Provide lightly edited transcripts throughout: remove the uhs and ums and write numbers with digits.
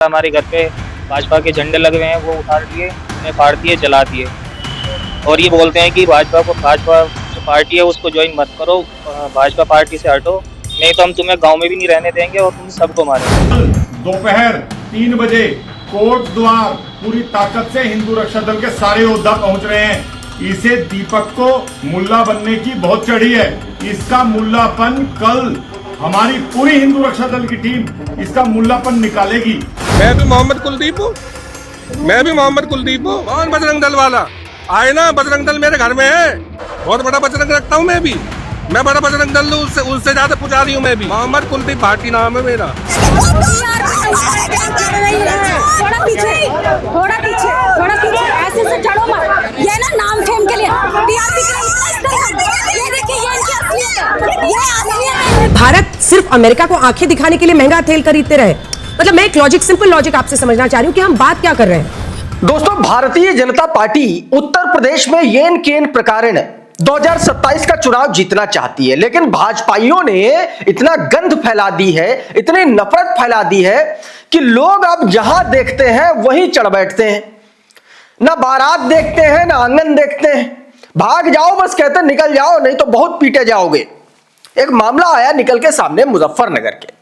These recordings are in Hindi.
हमारे घर पे भाजपा के झंडे लगे हुए हैं, वो उतार दिए, उन्हें फाड़ दिए, जला दिए और ये बोलते हैं कि भाजपा जो पार्टी है उसको ज्वाइन मत करो, भाजपा पार्टी से हटो, नहीं तो हम तुम्हें गांव में भी नहीं रहने देंगे और तुम सबको मारेंगे। दोपहर 3 बजे कोर्ट द्वार पूरी ताकत से हिंदू रक्षा दल के सारे योद्धा पहुंच रहे हैं। इसे दीपक को मुल्ला बनने की बहुत चढ़ी है। इसका मुल्लापन कल हमारी पूरी हिंदू रक्षा दल की टीम इसका मुल्लापन निकालेगी। मैं भी मोहम्मद कुलदीप हूँ, कौन बजरंग दल वाला आए ना। बजरंग दल मेरे घर में है, बहुत बड़ा बजरंग रखता हूँ मैं भी। मैं बड़ा बजरंग दल उससे ज्यादा पुजारी हूँ मैं भी। मोहम्मद कुलदीप भाटी नाम है मेरा। थोड़ा पीछे ऐसे से चढ़ो मत। ये ना नाम फेम के लिए टीआरपी के लिए ये देखिए, ये इनकी असलियत है, ये असलियत है। भारत सिर्फ अमेरिका को आंखें दिखाने के लिए महंगा तेल खरीदते रहे। मतलब मैं एक लॉजिक, सिंपल लॉजिक आपसे समझना चाह रही हूँ कि हम बात क्या कर रहे हैं। दोस्तों, भारतीय जनता पार्टी उत्तर प्रदेश में येन केन प्रकारण 2027 का चुनाव जीतना चाहती है, लेकिन भाजपाइयों ने इतना गंध फैला दी है, इतनी नफरत फैला दी है कि लोग अब जहां देखते हैं वहीं चढ़ बैठते हैं। ना बारात देखते हैं, ना आंगन देखते हैं। भाग जाओ, बस कहते हैं निकल जाओ, नहीं तो बहुत पीटे जाओगे। एक मामला आया निकल के सामने मुजफ्फरनगर के।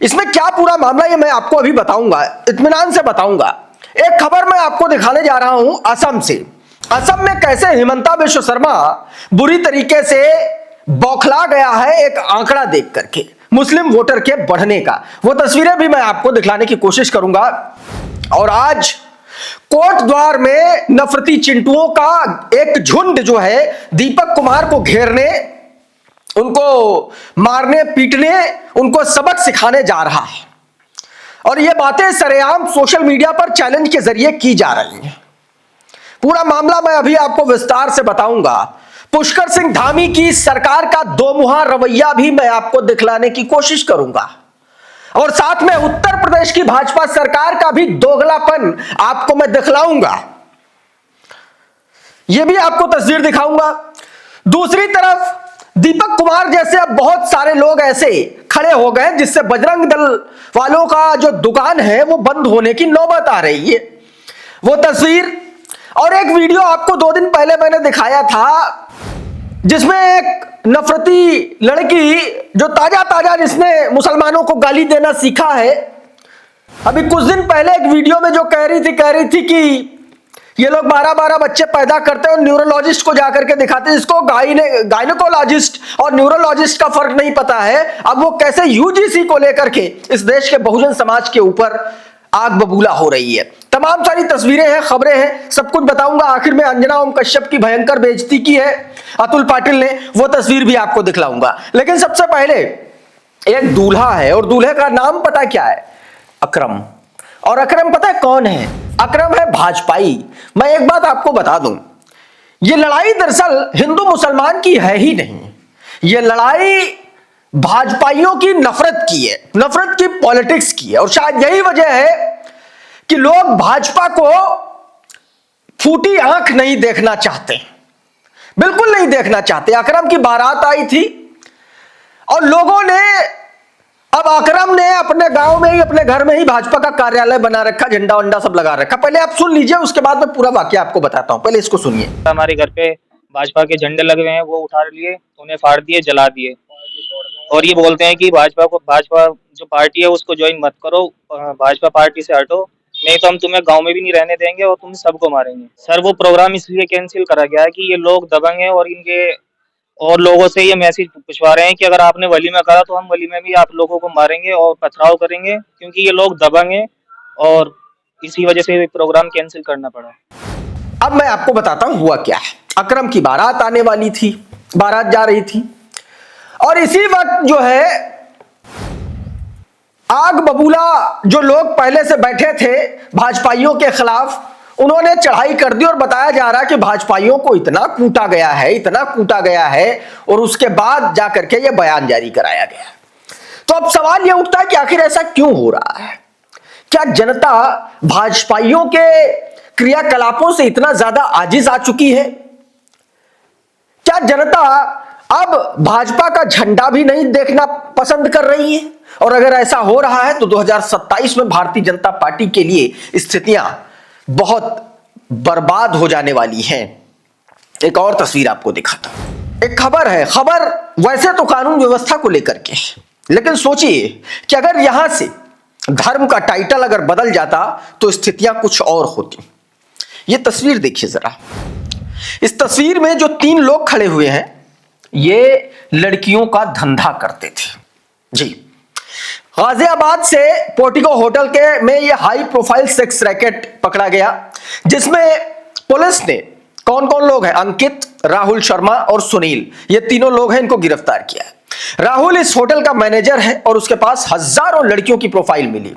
इसमें क्या पूरा मामला ये मैं आपको अभी बताऊंगा, इत्मीनान से बताऊंगा। एक खबर मैं आपको दिखाने जा रहा हूं असम से। असम में कैसे हिमंता विश्व शर्मा बुरी तरीके से बौखला गया है एक आंकड़ा देख करके, मुस्लिम वोटर के बढ़ने का। वो तस्वीरें भी मैं आपको दिखलाने की कोशिश करूंगा। और आज कोर्ट द्वार में नफरती चिंटुओं का एक झुंड जो है दीपक कुमार को घेरने, उनको मारने पीटने, उनको सबक सिखाने जा रहा है। और ये बातें सरेआम सोशल मीडिया पर चैलेंज के जरिए की जा रही हैं। पूरा मामला मैं अभी आपको विस्तार से बताऊंगा। पुष्कर सिंह धामी की सरकार का दोमुहा रवैया भी मैं आपको दिखलाने की कोशिश करूंगा। और साथ में उत्तर प्रदेश की भाजपा सरकार का भी दोगलापन आपको मैं दिखलाऊंगा। यह भी आपको तस्वीर दिखाऊंगा। दूसरी तरफ दीपक कुमार जैसे अब बहुत सारे लोग ऐसे खड़े हो गए जिससे बजरंग दल वालों का जो दुकान है वो बंद होने की नौबत आ रही है। वो तस्वीर और एक वीडियो आपको 2 दिन पहले मैंने दिखाया था, जिसमें एक नफरती लड़की जो ताजा जिसने मुसलमानों को गाली देना सीखा है, अभी कुछ दिन पहले एक वीडियो में जो कह रही थी कि ये लोग 12 बच्चे पैदा करते हैं और न्यूरोलॉजिस्ट को जाकर के दिखाते हैं, जिसको गायनेकोलॉजिस्ट और न्यूरोलॉजिस्ट का फर्क नहीं पता है। अब वो कैसे यूजीसी को लेकर के इस देश के बहुजन समाज के ऊपर आग बबूला हो रही है। तमाम सारी तस्वीरें हैं, खबरें हैं, सब कुछ बताऊंगा। आखिर में अंजना ओम कश्यप की भयंकर बेइज्जती की है अतुल पाटिल ने, वो तस्वीर भी आपको दिखलाऊंगा। लेकिन सबसे पहले एक दूल्हा है और दूल्हे का नाम पता क्या है? अकरम। और अकरम पता है कौन है? अकरम है भाजपाई। मैं एक बात आपको बता दूं, यह लड़ाई दरअसल हिंदू मुसलमान की है ही नहीं। यह लड़ाई भाजपाइयों की नफरत की है, नफरत की पॉलिटिक्स की है। और शायद यही वजह है कि लोग भाजपा को फूटी आंख नहीं देखना चाहते, बिल्कुल नहीं देखना चाहते। अकरम की बारात आई थी और लोगों ने, अब अकरम ने अपने गांव में ही, अपने घर में ही भाजपा का कार्यालय बना रखा, झंडा वंडा सब लगा रखा। पहले आप सुन लीजिए, उसके बाद मैं पूरा वाकया आपको बताता हूं। पहले इसको सुनिए। हमारे घर पे भाजपा के झंडे लगे हुए हैं, वो उतार लिए, उन्हें फाड़ दिए, जला दिए और ये बोलते हैं कि भाजपा जो पार्टी है उसको ज्वाइन मत करो, भाजपा पार्टी से हटो, नहीं तो हम तुम्हें गांव में भी नहीं रहने देंगे और तुम सबको मारेंगे। सर, वो प्रोग्राम इसलिए कैंसिल करा गया है कि ये लोग दबंग हैं और इनके और लोगों से ये मैसेज भिजवा रहे हैं कि अगर आपने वली में करा तो हम वली में भी आप लोगों को मारेंगे और पथराव करेंगे, क्योंकि ये लोग दबंग हैं और इसी वजह से प्रोग्राम कैंसिल करना पड़ा। अब मैं आपको बताता हूं हुआ क्या है। अकरम की बारात आने वाली थी, बारात जा रही थी और इसी वक्त जो है आग बबूला जो लोग पहले से बैठे थे भाजपाइयों के खिलाफ, उन्होंने चढ़ाई कर दी और बताया जा रहा है कि भाजपाइयों को इतना कूटा गया है और उसके बाद जाकर के यह बयान जारी कराया गया। तो अब सवाल यह उठता है कि आखिर ऐसा क्यों हो रहा है? क्या जनता भाजपाइयों के क्रियाकलापों से इतना ज्यादा आजिज आ चुकी है? क्या जनता अब भाजपा का झंडा भी नहीं देखना पसंद कर रही है, और अगर ऐसा हो रहा है तो 2027 में भारतीय जनता पार्टी के लिए स्थितियां बहुत बर्बाद हो जाने वाली हैं। एक और तस्वीर आपको दिखाता हूं। एक खबर है, खबर वैसे तो कानून व्यवस्था को लेकर के, लेकिन सोचिए कि अगर यहां से धर्म का टाइटल अगर बदल जाता तो स्थितियां कुछ और होती। यह तस्वीर देखिए जरा। इस तस्वीर में जो 3 लोग खड़े हुए हैं, ये लड़कियों का धंधा करते थे जी। गाजियाबाद से पोर्टिको होटल के में ये हाई प्रोफाइल सेक्स रैकेट पकड़ा गया, जिसमें पुलिस ने कौन कौन लोग हैं, अंकित, राहुल शर्मा और सुनील, ये तीनों लोग हैं, इनको गिरफ्तार किया है। राहुल इस होटल का मैनेजर है और उसके पास हजारों लड़कियों की प्रोफाइल मिली।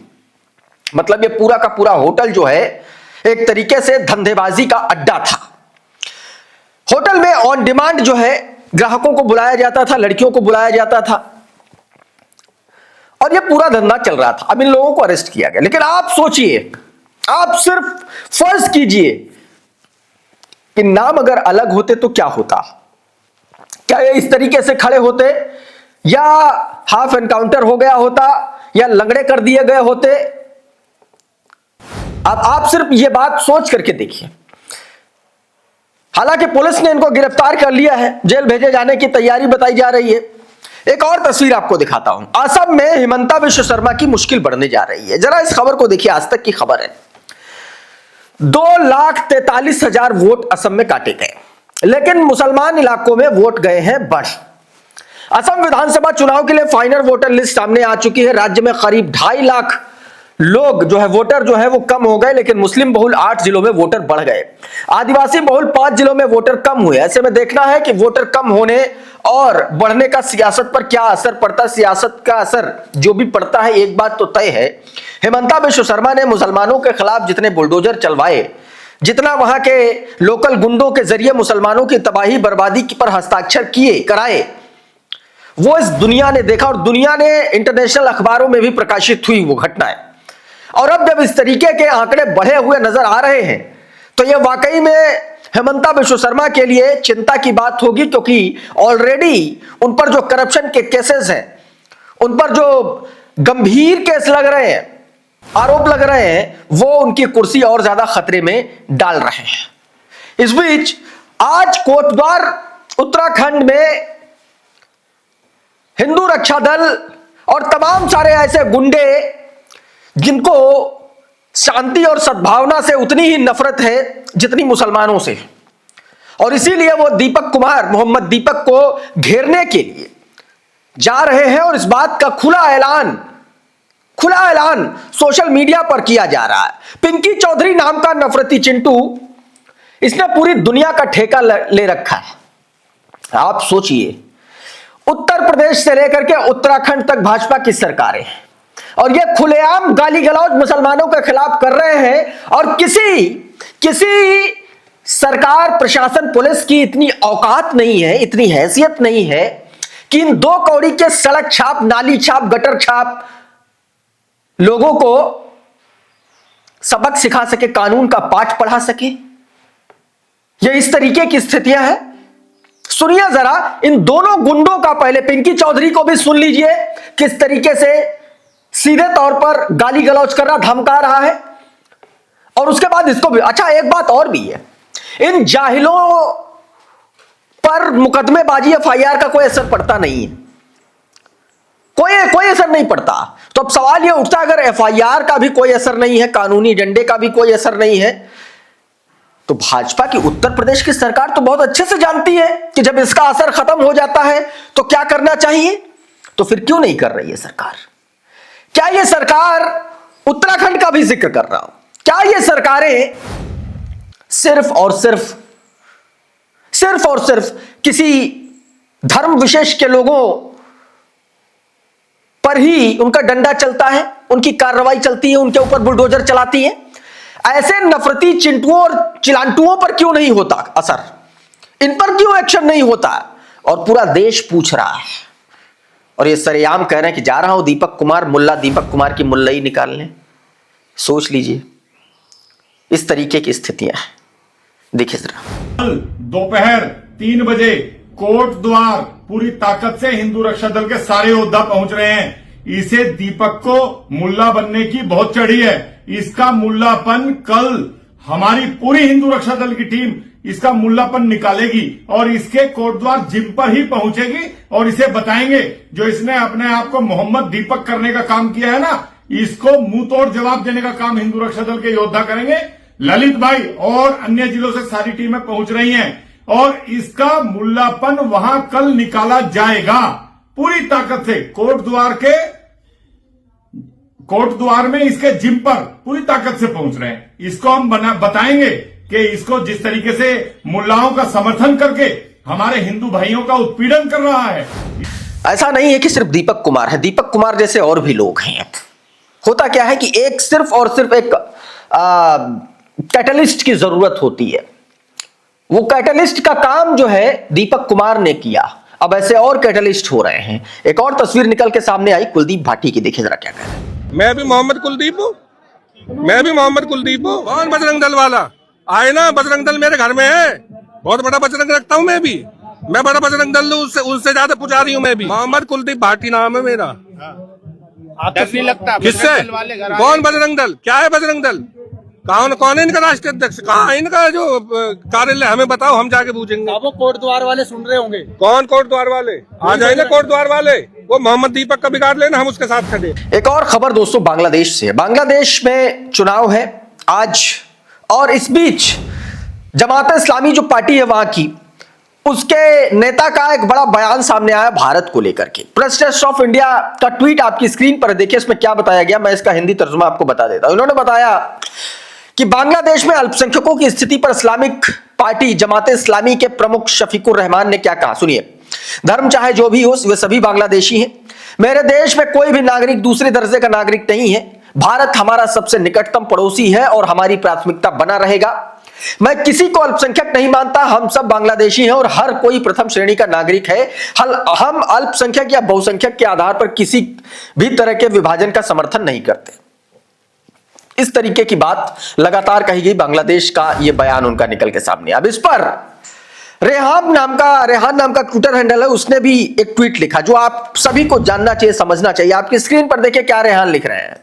मतलब ये पूरा का पूरा होटल जो है एक तरीके से धंधेबाजी का अड्डा था। होटल में ऑन डिमांड जो है ग्राहकों को बुलाया जाता था, लड़कियों को बुलाया जाता था, और यह पूरा धंधा चल रहा था। अब इन लोगों को अरेस्ट किया गया, लेकिन आप सोचिए, आप सिर्फ फर्ज कीजिए कि नाम अगर अलग होते तो क्या होता। क्या ये इस तरीके से खड़े होते, या हाफ एनकाउंटर हो गया होता, या लंगड़े कर दिए गए होते। अब आप सिर्फ ये बात सोच करके देखिए। हालांकि पुलिस ने इनको गिरफ्तार कर लिया है, जेल भेजे जाने की तैयारी बताई जा रही है। एक और तस्वीर आपको दिखाता हूं। असम में हिमंता विश्व शर्मा की मुश्किल बढ़ने जा रही है। जरा इस खबर को देखिए, आज तक की खबर है। 2,43,000 वोट असम में काटे गए, लेकिन मुसलमान इलाकों में वोट गए हैं बढ़। असम विधानसभा चुनाव के लिए फाइनल वोटर लिस्ट सामने आ चुकी है। राज्य में करीब 2.5 लाख लोग जो है, वोटर जो है वो कम हो गए, लेकिन मुस्लिम बहुल 8 जिलों में वोटर बढ़ गए। आदिवासी बहुल 5 जिलों में वोटर कम हुए। ऐसे में देखना है कि वोटर कम होने और बढ़ने का सियासत पर क्या असर पड़ता है। सियासत का असर जो भी पड़ता है, एक बात तो तय है, हिमंता विश्व शर्मा ने मुसलमानों के खिलाफ जितने बुलडोजर चलवाए, जितना वहां के लोकल गुंडों के जरिए मुसलमानों की तबाही बर्बादी पर हस्ताक्षर किए कराए, वो इस दुनिया ने देखा, और दुनिया ने इंटरनेशनल अखबारों में भी प्रकाशित हुई वो घटनाएं। और अब जब इस तरीके के आंकड़े बढ़े हुए नजर आ रहे हैं, तो यह वाकई में हिमंता विश्व शर्मा के लिए चिंता की बात होगी, क्योंकि ऑलरेडी उन पर जो करप्शन के केसेस हैं, उन पर जो गंभीर केस लग रहे हैं, आरोप लग रहे हैं, वो उनकी कुर्सी और ज्यादा खतरे में डाल रहे हैं। इस बीच आज कोटद्वार उत्तराखंड में हिंदू रक्षा दल और तमाम सारे ऐसे गुंडे जिनको शांति और सद्भावना से उतनी ही नफरत है जितनी मुसलमानों से, और इसीलिए वो दीपक कुमार, मोहम्मद दीपक को घेरने के लिए जा रहे हैं। और इस बात का खुला ऐलान सोशल मीडिया पर किया जा रहा है। पिंकी चौधरी नाम का नफरती चिंटू, इसने पूरी दुनिया का ठेका ले रखा है। आप सोचिए, उत्तर प्रदेश से लेकर के उत्तराखंड तक भाजपा की सरकारें, और ये खुलेआम गाली गलौज मुसलमानों के खिलाफ कर रहे हैं, और किसी सरकार, प्रशासन, पुलिस की इतनी औकात नहीं है, इतनी हैसियत नहीं है कि इन 2 कौड़ी के सड़क छाप, नाली छाप, गटर छाप लोगों को सबक सिखा सके, कानून का पाठ पढ़ा सके। ये इस तरीके की स्थितियां हैं। सुनिए जरा इन दोनों गुंडों का, पहले पिंकी चौधरी को भी सुन लीजिए, किस तरीके से सीधे तौर पर गाली गलौज कर रहा, धमका रहा है, और उसके बाद इसको भी। अच्छा, एक बात और भी है, इन जाहिलों पर मुकदमेबाजी, FIR का कोई असर पड़ता नहीं है, कोई असर नहीं पड़ता। तो अब सवाल यह उठता, अगर FIR का भी कोई असर नहीं है, कानूनी डंडे का भी कोई असर नहीं है, तो भाजपा की उत्तर प्रदेश की सरकार तो बहुत अच्छे से जानती है कि जब इसका असर खत्म हो जाता है तो क्या करना चाहिए। तो फिर क्यों नहीं कर रही है सरकार? क्या यह सरकार, उत्तराखंड का भी जिक्र कर रहा हूं, क्या ये सरकारें सिर्फ और सिर्फ किसी धर्म विशेष के लोगों पर ही उनका डंडा चलता है, उनकी कार्रवाई चलती है, उनके ऊपर बुलडोजर चलाती है? ऐसे नफरती चिंटुओं और चिलांटुओं पर क्यों नहीं होता असर? इन पर क्यों एक्शन नहीं होता? और पूरा देश पूछ रहा है, और ये सरेआम कह रहे हैं कि जा रहा हूं दीपक कुमार, मुल्ला दीपक कुमार की मुल्लई निकालने। सोच लीजिए, इस तरीके की स्थितियां हैं। देखिए जरा, दोपहर 3 बजे कोटद्वार पूरी ताकत से हिंदू रक्षा दल के सारे योद्धा पहुंच रहे हैं। इसे दीपक को मुल्ला बनने की बहुत चढ़ी है। इसका मुल्लापन कल हमारी पूरी हिंदू रक्षा दल की टीम इसका मुल्लापन निकालेगी और इसके कोटद्वार जिम पर ही पहुंचेगी और इसे बताएंगे जो इसने अपने आप को मोहम्मद दीपक करने का काम किया है ना, इसको मुंह तोड़ जवाब देने का काम हिंदू रक्षा दल के योद्धा करेंगे। ललित भाई और अन्य जिलों से सारी टीमें पहुंच रही हैं और इसका मुल्लापन वहां कल निकाला जाएगा पूरी ताकत से। कोटद्वार में इसके जिम पर पूरी ताकत से पहुंच रहे हैं। इसको हम बताएंगे कि इसको जिस तरीके से मुल्लाओं का समर्थन करके हमारे हिंदू भाइयों का उत्पीड़न कर रहा है। ऐसा नहीं है कि सिर्फ दीपक कुमार है, दीपक कुमार जैसे और भी लोग हैं। होता क्या है कि एक सिर्फ और सिर्फ एक कैटलिस्ट की जरूरत होती है। वो कैटलिस्ट का काम जो है दीपक कुमार ने किया। अब ऐसे और कैटलिस्ट हो रहे हैं। एक और तस्वीर निकल के सामने आई कुलदीप भाटी की, देखिए जरा क्या कह रहे हैं। मैं भी मोहम्मद कुलदीप हूँ, मैं भी मोहम्मद कुलदीप हूँ। कौन बजरंग दल वाला आए ना, बजरंग दल मेरे घर में है, बहुत बड़ा बजरंग रखता हूँ मैं भी। मैं बड़ा बजरंग दल उससे ज्यादा पुजारी हूँ मैं भी। मोहम्मद कुलदीप भाटी नाम है मेरा। नहीं लगता किससे? कौन बजरंग दल? क्या है बजरंग दल? कौन है इनका राष्ट्रीय अध्यक्ष? कहाँ है इनका जो कार्यालय? हमें बताओ, हम जाके पूछेंगे। वो कोटद्वार वाले सुन रहे होंगे। कौन कोटद्वार वाले? आ जाए ना कोटद्वार वाले, वो मोहम्मद दीपक का बिगाड़ लेना, हम उसके साथ खड़े। एक और खबर दोस्तों बांग्लादेश से। बांग्लादेश में चुनाव है आज और इस बीच जमात इस्लामी जो पार्टी है वहां की, उसके नेता का एक बड़ा बयान सामने आया भारत को लेकर के। प्रेस ट्रस्ट ऑफ इंडिया का ट्वीट आपकी स्क्रीन पर देखिए, इसमें क्या बताया गया, मैं इसका हिंदी तर्जुमा आपको बता देता हूं। इन्होंने बताया कि बांग्लादेश में अल्पसंख्यकों की स्थिति पर इस्लामिक पार्टी जमात इस्लामी के प्रमुख शफीकुर रहमान ने क्या कहा, सुनिए। धर्म चाहे जो भी हो, वे सभी बांग्लादेशी हैं। मेरे देश में कोई भी नागरिक दूसरे दर्जे का नागरिक नहीं है। भारत हमारा सबसे निकटतम पड़ोसी है और हमारी प्राथमिकता बना रहेगा। मैं किसी को अल्पसंख्यक नहीं मानता, हम सब बांग्लादेशी हैं और हर कोई प्रथम श्रेणी का नागरिक है। हम अल्पसंख्यक या बहुसंख्यक के आधार पर किसी भी तरह के विभाजन का समर्थन नहीं करते। इस तरीके की बात लगातार कही गई। बांग्लादेश का यह बयान उनका निकल के सामने। अब इस पर रेहान नाम का ट्विटर हैंडल है, उसने भी एक ट्वीट लिखा जो आप सभी को जानना चाहिए, समझना चाहिए। आपकी स्क्रीन पर देखिए क्या रेहान लिख रहे हैं।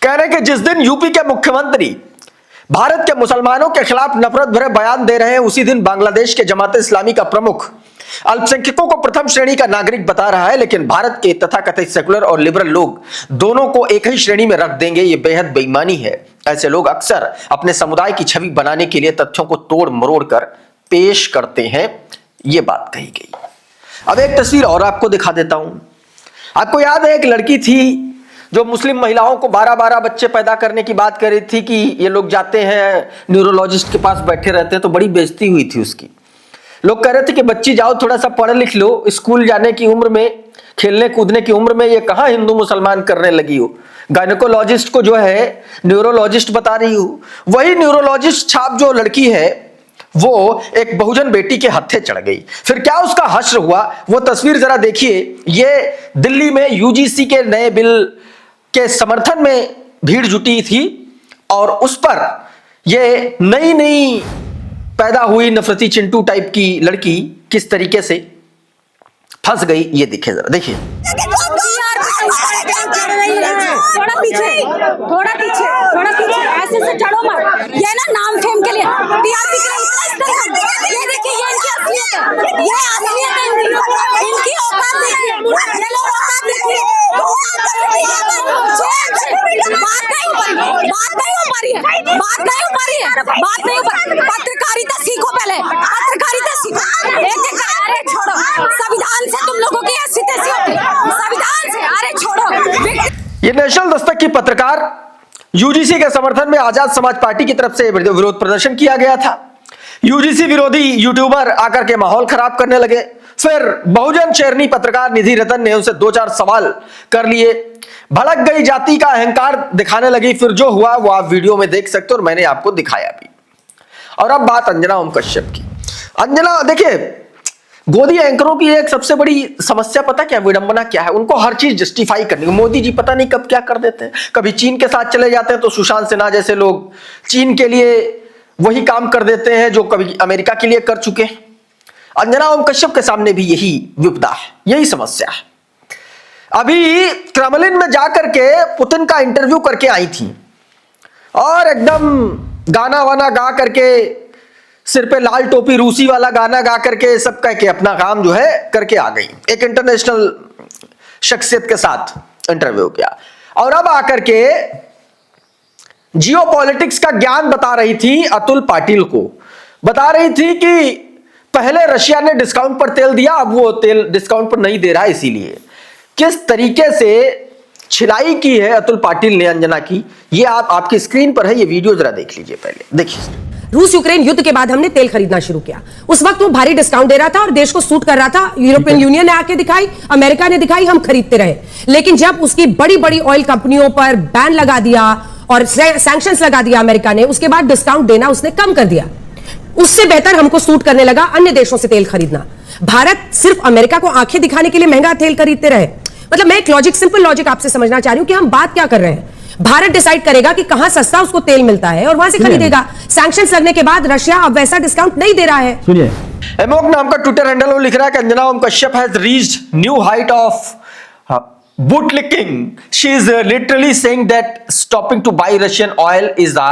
कह रहे हैं कि जिस दिन यूपी के मुख्यमंत्री भारत के मुसलमानों के खिलाफ नफरत भरे बयान दे रहे हैं, उसी दिन बांग्लादेश के जमात इस्लामी का प्रमुख अल्पसंख्यकों को प्रथम श्रेणी का नागरिक बता रहा है, लेकिन भारत के तथाकथित सेकुलर और लिबरल लोग दोनों को एक ही श्रेणी में रख देंगे। यह बेहद बेईमानी है। ऐसे लोग अक्सर अपने समुदाय की छवि बनाने के लिए तथ्यों को तोड़ मरोड़ कर पेश करते हैं। यह बात कही गई। अब एक तस्वीर और आपको दिखा देता हूं। आपको याद है एक लड़की थी जो मुस्लिम महिलाओं को 12-12 बच्चे पैदा करने की बात कर रही थी कि ये लोग जाते हैं न्यूरोलॉजिस्ट के पास बैठे रहते हैं, तो बड़ी बेइज्जती हुई थी उसकी। लोग कह रहे थे कि बच्ची जाओ थोड़ा सा पढ़ लिख लो, स्कूल जाने की उम्र में, खेलने कूदने की उम्र में ये कहाँ हिंदू मुसलमान करने लगी हो। गायनेकोलॉजिस्ट को जो है न्यूरोलॉजिस्ट बता रही हो। वही न्यूरोलॉजिस्ट छाप जो लड़की है वो एक बहुजन बेटी के हत्थे चढ़ गई। फिर क्या उसका हश्र हुआ, वो तस्वीर जरा देखिए। ये दिल्ली में यूजीसी के नए बिल के समर्थन में भीड़ जुटी थी और उस पर ये नई पैदा हुई नफरती चिंटू टाइप की लड़की किस तरीके से फंस गई, ये दिखे जरा, देखिए। थोड़ा पीछे ऐसे से चढ़ो मत। ये ना नाम फेम के लिए टीआरपी के लिए इतना इस्तेमाल। ये देखिए, ये इनकी असलियत है, ये असलियत है इनकी औकात देखिए, ये लोग औकात देखिए। बात नहीं ऊपर। पत्रकारिता सीखो, पहले पत्रकारिता सीखो। अरे छोड़ो, संविधान से तुम लोगों की ऐसी तैसी होती, संविधान से। अरे छोड़ो। ये नेशनल दस्तक की पत्रकार यूजीसी के समर्थन में आजाद समाज पार्टी की तरफ से विरोध प्रदर्शन किया गया था। यूजीसी विरोधी यूट्यूबर आकर के माहौल खराब करने लगे। फिर बहुजन शेरनी पत्रकार निधि रतन ने उनसे 2-4 सवाल कर लिए। भड़क गई, जाति का अहंकार दिखाने लगी। फिर जो हुआ वो आप वीडियो में देख सकते हो और मैंने आपको दिखाया भी। और अब बात अंजना ओम कश्यप की। अंजना देखिए, गोदी एंकरों की एक सबसे बड़ी समस्या पता क्या, विडंबना क्या है, उनको हर चीज जस्टिफाई करनी। मोदी जी पता नहीं कब क्या कर देते हैं। कभी चीन के साथ चले जाते हैं तो सुशांत सिन्हा जैसे लोग चीन के लिए वही काम कर देते हैं जो कभी अमेरिका के लिए कर चुके हैं। अंजना ओम कश्यप के सामने भी यही विपदा है, यही समस्या है। अभी क्रेमलिन में जाकर के पुतिन का इंटरव्यू करके आई थी और एकदम गाना वाना गा करके, सिर पे लाल टोपी रूसी वाला गाना गा करके सब कह के अपना काम जो है करके आ गई। एक इंटरनेशनल शख्सियत के साथ इंटरव्यू किया और अब आकर के जियोपॉलिटिक्स का ज्ञान बता रही थी अतुल पाटिल को। बता रही थी कि पहले रशिया ने डिस्काउंट पर तेल दिया, अब वो तेल डिस्काउंट पर नहीं दे रहा, इसीलिए किस तरीके से छिलाई की है अतुल पाटिल ने अंजना की, ये आपकी स्क्रीन पर है, ये वीडियो जरा देख लीजिए। पहले देखिए। रूस यूक्रेन युद्ध के बाद हमने तेल खरीदना शुरू किया। उस वक्त वो भारी डिस्काउंट दे रहा था और देश को सूट कर रहा था। यूरोपियन यूनियन ने आके दिखाई, अमेरिका ने दिखाई, हम खरीदते रहे। लेकिन जब उसकी बड़ी बड़ी ऑयल कंपनियों पर बैन लगा दिया और सैंक्शंस लगा दिया अमेरिका ने, उसके बाद डिस्काउंट देना उसने कम कर दिया। उससे बेहतर हमको सूट करने लगा अन्य देशों से तेल खरीदना। भारत सिर्फ अमेरिका को आंखें दिखाने के लिए महंगा तेल खरीदते रहे। मतलब मैं एक लॉजिक, सिंपल लॉजिक आपसे समझना चाह रही हूं कि हम बात क्या कर रहे हैं। भारत डिसाइड करेगा कि कहां सस्ता उसको तेल मिलता है और वहां से खरीदेगा। सैंक्शंस लगने के बाद रशिया अब वैसा डिस्काउंट नहीं दे रहा है। सुनिए, एमोक नाम का ट्विटर हैंडल वो लिख रहा है कि Anjana Om Kashyap has reached new height of bootlicking. She is literally saying that stopping to buy Russian oil is a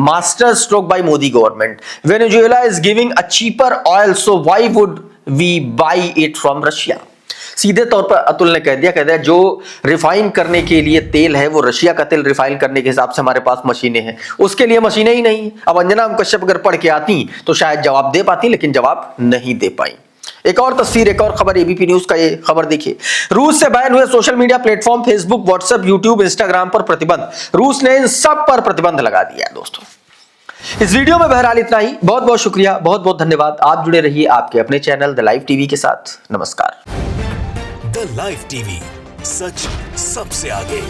master stroke by Modi government. Venezuela is giving a cheaper oil, so why would we buy it from Russia? सीधे तौर पर अतुल ने कह दिया जो रिफाइन करने के लिए तेल है वो रशिया का तेल रिफाइन करने के हिसाब से हमारे पास मशीनें हैं, उसके लिए मशीनें ही नहीं। अब अंजना ओम कश्यप अगर पढ़ के आती तो शायद जवाब दे पाती, लेकिन जवाब नहीं दे पाई। एक और तस्वीर, एक और खबर, एबीपी न्यूज का ये खबर देखिए। रूस से बैन हुए social media platform Facebook, WhatsApp, YouTube, Instagram पर प्रतिबंध। रूस ने इन सब पर प्रतिबंध लगा दिया है। दोस्तों, इस वीडियो में बहरहाल इतना ही। बहुत बहुत शुक्रिया, बहुत बहुत धन्यवाद। आप जुड़े रहिए आपके अपने चैनल द लाइव टीवी के साथ। नमस्कार। द लाइव टीवी, सच सबसे आगे।